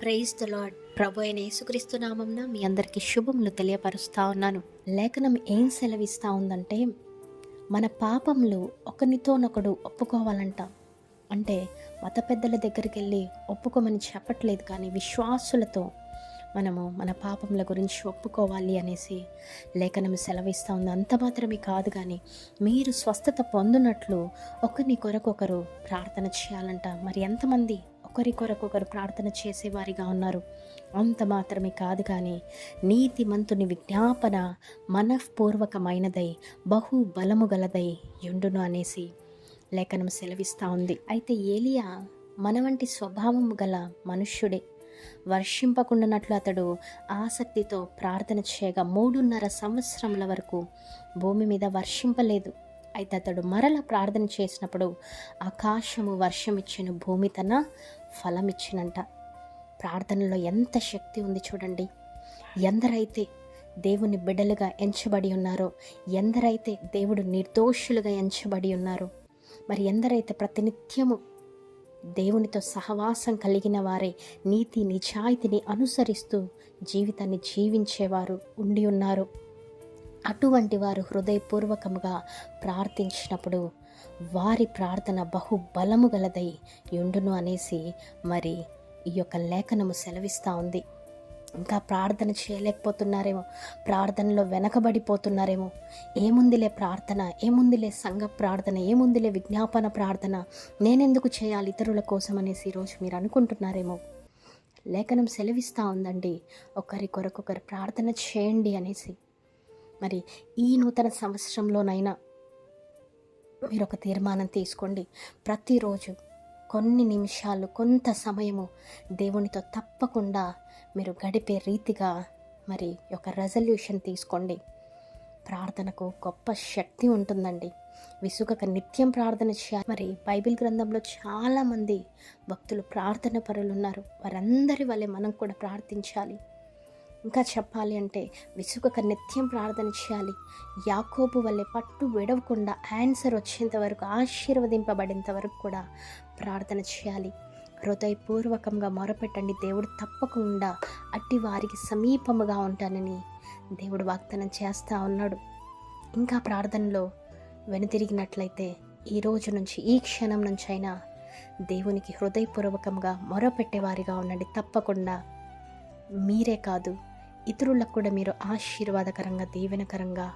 Praise the lord. ప్రభు అయిన యేసుక్రీస్తు నామంన మీ అందరికీ శుభములు తెలియపరుస్తా ఉన్నాను. లేఖనం ఏం సెలవిస్తూ ఉందంటే, మన పాపములు ఒకరితోనొకడు ఒప్పుకోవాలంట. అంటే మత పెద్దల దగ్గరికి వెళ్ళి ఒప్పుకోమని చెప్పట్లేదు, కానీ విశ్వాసులతో మనము మన పాపముల గురించి ఒప్పుకోవాలి అనేసి లేఖనం సెలవిస్తూ ఉంది. అంత మాత్రమే కాదు, కానీ మీరు స్వస్థత పొందినట్లు ఒకరిని కొరకొకరు ప్రార్థన చేయాలంట. మరి ఎంతమంది ఒకరి కొరకొకరు ప్రార్థన చేసేవారిగా ఉన్నారు? అంత మాత్రమే కాదు, కానీ నీతిమంతుని విజ్ఞాపన మనఃపూర్వకమైనదై బహు బలము గలదై యుండును అనేసి లేఖనం సెలవిస్తూ ఉంది. అయితే ఏలియా మన వంటి స్వభావం గల మనుష్యుడే. వర్షింపకుండానట్లు అతడు ఆసక్తితో ప్రార్థన చేయగా 3.5 సంవత్సరముల వరకు భూమి మీద వర్షింపలేదు. అయితే అతడు మరల ప్రార్థన చేసినప్పుడు ఆకాశము వర్షం ఇచ్చిన, భూమి తన ఫలం ఇచ్చినంట. ప్రార్థనలో ఎంత శక్తి ఉంది చూడండి. ఎందరైతే దేవుని బిడ్డలుగా ఎంచబడి ఉన్నారో, ఎందరైతే దేవుడు నిర్దోషులుగా ఎంచబడి ఉన్నారో, మరి ఎందరైతే ప్రతినిత్యము దేవునితో సహవాసం కలిగిన వారే నీతి నిజాయితీని అనుసరిస్తూ జీవితాన్ని జీవించేవారు ఉండి ఉన్నారు, అటువంటి వారు హృదయపూర్వకముగా ప్రార్థించినప్పుడు వారి ప్రార్థన బహు బలము గలదై యుండును అనేసి మరి ఈ యొక్క లేఖనము సెలవిస్తూ ఉంది. ఇంకా ప్రార్థన చేయలేకపోతున్నారేమో, ప్రార్థనలో వెనకబడిపోతున్నారేమో, ఏముందిలే ప్రార్థన, ఏముందిలే సంఘ ప్రార్థన, ఏముందిలే విజ్ఞాపన ప్రార్థన, నేనెందుకు చేయాలి ఇతరుల కోసం అనేసి ఈరోజు మీరు అనుకుంటున్నారేమో. లేఖనం సెలవిస్తూ ఉందండి, ఒకరి కొరకొకరు ప్రార్థన చేయండి అనేసి. మరి ఈ నూతన సంవత్సరంలోనైనా మీరు ఒక తీర్మానం తీసుకోండి. ప్రతిరోజు కొన్ని నిమిషాలు, కొంత సమయము దేవునితో తప్పకుండా మీరు గడిపే రీతిగా మరి ఒక రెజల్యూషన్ తీసుకోండి. ప్రార్థనకు గొప్ప శక్తి ఉంటుందండి. విసుగక నిత్యం ప్రార్థన చేయాలి. మరి బైబిల్ గ్రంథంలో చాలామంది భక్తులు ప్రార్థన పరులు ఉన్నారు. వారందరి వల్లే మనం కూడా ప్రార్థించాలి. ఇంకా చెప్పాలి అంటే విసుగక నిత్యం ప్రార్థన చేయాలి. యాకోబు వల్లే పట్టు విడవకుండా ఆన్సర్ వచ్చేంత వరకు, ఆశీర్వదింపబడేంత వరకు కూడా ప్రార్థన చేయాలి. హృదయపూర్వకంగా మొరపెట్టండి, దేవుడు తప్పకుండా అట్టి వారికి సమీపముగా ఉంటానని దేవుడు వాగ్దానం చేస్తూ ఉన్నాడు. ఇంకా ప్రార్థనలో వెనుతిరిగినట్లయితే ఈ రోజు నుంచి, ఈ క్షణం నుంచి అయినా దేవునికి హృదయపూర్వకంగా మొరపెట్టేవారిగా ఉండండి. తప్పకుండా మీరే కాదు, ఇతరులకు కూడా మీరు ఆశీర్వాదకరంగా, దీవెనకరంగా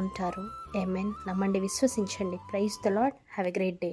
ఉంటారు. ఆమేన్. నమ్మండి, విశ్వసించండి. Praise the Lord. Have a great day.